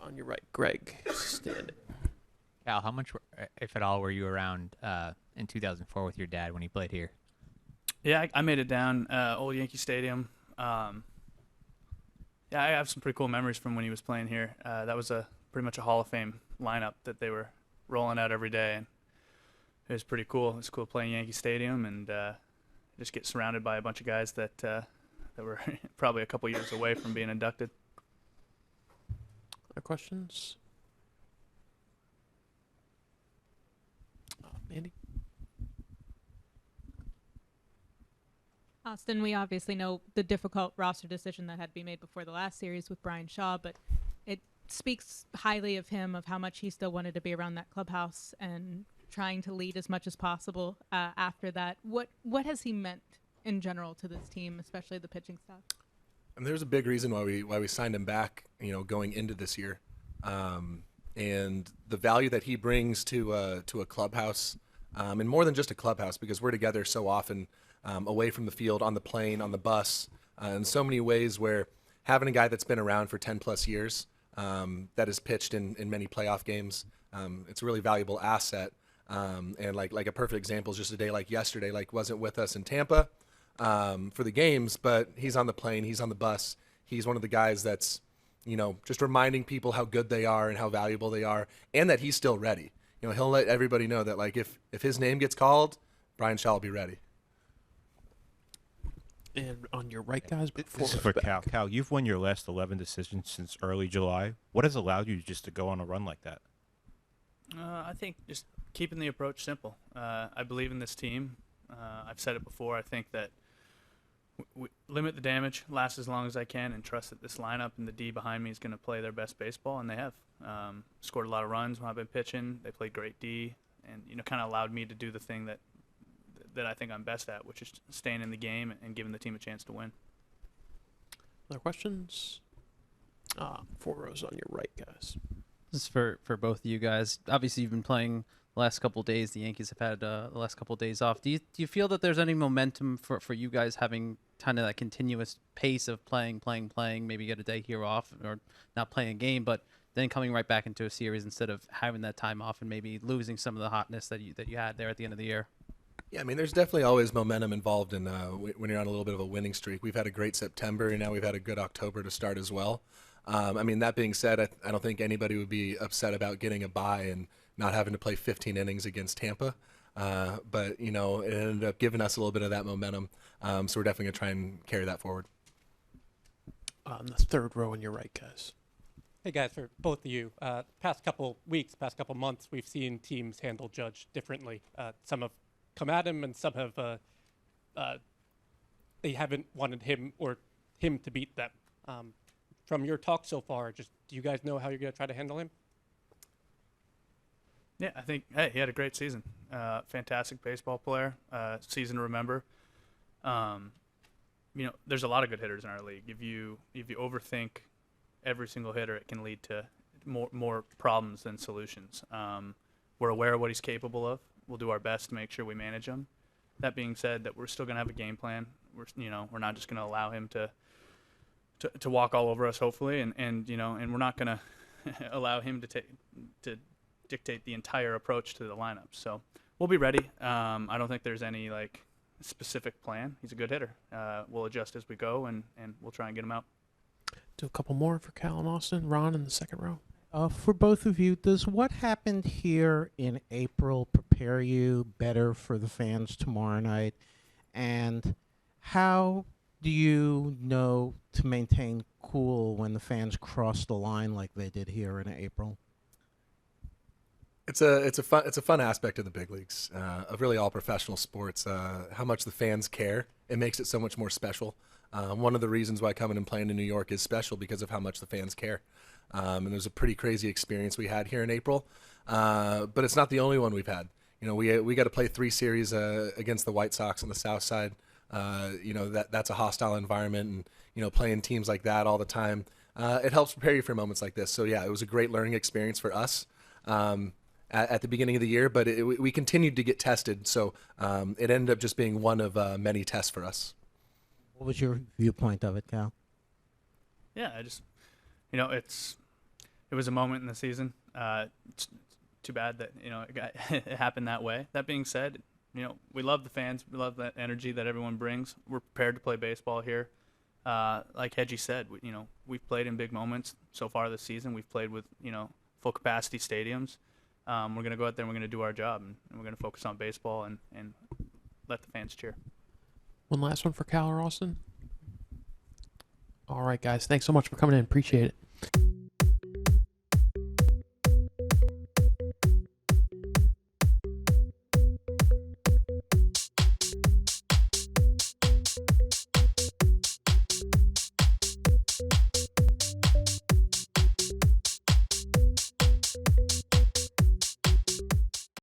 on your right. Greg, stand. Cal, how much, if at all, were you around in 2004 with your dad when he played here? Yeah, I made it down old Yankee Stadium. Yeah, I have some pretty cool memories from when he was playing here. That was pretty much a Hall of Fame lineup that they were rolling out every day, and it was pretty cool. It was cool playing Yankee Stadium and just get surrounded by a bunch of guys that were probably a couple years away from being inducted. Other questions? Andy? Austin, we obviously know the difficult roster decision that had to be made before the last series with Brian Shaw, but it speaks highly of him, of how much he still wanted to be around that clubhouse and trying to lead as much as possible after that. What has he meant in general to this team, especially the pitching staff? And there's a big reason why we signed him back, going into this year, and the value that he brings to a clubhouse, and more than just a clubhouse, because we're together so often, away from the field, on the plane, on the bus, in so many ways, where having a guy that's been around for 10 plus years, that has pitched in many playoff games, it's a really valuable asset. And like a perfect example is just a day like yesterday, wasn't with us in Tampa for the games, but he's on the plane, he's on the bus. He's one of the guys that's, just reminding people how good they are and how valuable they are, and that he's still ready. He'll let everybody know that, if his name gets called, Brian Shaw will be ready. And on your right, guys, before This is for Cal. Cal, you've won your last 11 decisions since early July. What has allowed you just to go on a run like that? I think just keeping the approach simple. I believe in this team. I've said it before. I think that we limit the damage, last as long as I can, and trust that this lineup and the D behind me is going to play their best baseball, and they have. Scored a lot of runs when I've been pitching. They played great D, and kind of allowed me to do the thing that I think I'm best at, which is staying in the game and giving the team a chance to win. Other questions? 4 rows on your right, guys. This is for both of you guys. Obviously, you've been playing the last couple of days. The Yankees have had the last couple of days off. Do you feel that there's any momentum for you guys having kind of that continuous pace of playing, maybe get a day here off or not playing a game, but then coming right back into a series instead of having that time off and maybe losing some of the hotness that you had there at the end of the year? Yeah, I mean, there's definitely always momentum involved in when you're on a little bit of a winning streak. We've had a great September, and now we've had a good October to start as well. I mean, that being said, I don't think anybody would be upset about getting a bye and not having to play 15 innings against Tampa. But, it ended up giving us a little bit of that momentum. So we're definitely going to try and carry that forward. On the 3rd row on your right, guys. Hey guys, for both of you, past couple weeks, past couple months, we've seen teams handle Judge differently. Some have come at him, and some have they haven't wanted him to beat them. From your talk so far, do you guys know how you're going to try to handle him? Yeah, I think he had a great season. Fantastic baseball player, season to remember. There's a lot of good hitters in our league. If you overthink every single hitter, it can lead to more problems than solutions. We're aware of what he's capable of. We'll do our best to make sure we manage him. That being said, that we're still going to have a game plan. We're not just going to allow him to walk all over us, hopefully, and we're not going to allow him to dictate the entire approach to the lineup. So we'll be ready. I don't think there's any specific plan. He's a good hitter. We'll adjust as we go, and we'll try and get him out. Do a couple more for Cal and Austin. Ron in the 2nd row. For both of you, does what happened here in April prepare you better for the fans tomorrow night? And how do you know to maintain cool when the fans cross the line like they did here in April? It's a fun aspect of the big leagues, of really all professional sports. How much the fans care, it makes it so much more special. One of the reasons why coming and playing in New York is special because of how much the fans care. And there's a pretty crazy experience we had here in April, but it's not the only one we've had. We got to play 3 series against the White Sox on the South Side. That's a hostile environment, and playing teams like that all the time, it helps prepare you for moments like this. So yeah, it was a great learning experience for us at the beginning of the year, but we continued to get tested, so it ended up just being one of many tests for us. What was your viewpoint of it, Cal? Yeah, it's it was a moment in the season. It's too bad that it happened that way. That being said, we love the fans. We love that energy that everyone brings. We're prepared to play baseball here. Like Hedges said, we've played in big moments so far this season. We've played with full capacity stadiums. We're gonna go out there and we're gonna do our job, and we're gonna focus on baseball and let the fans cheer. One last one for Cal or Austin. All right, guys. Thanks so much for coming in. Appreciate it.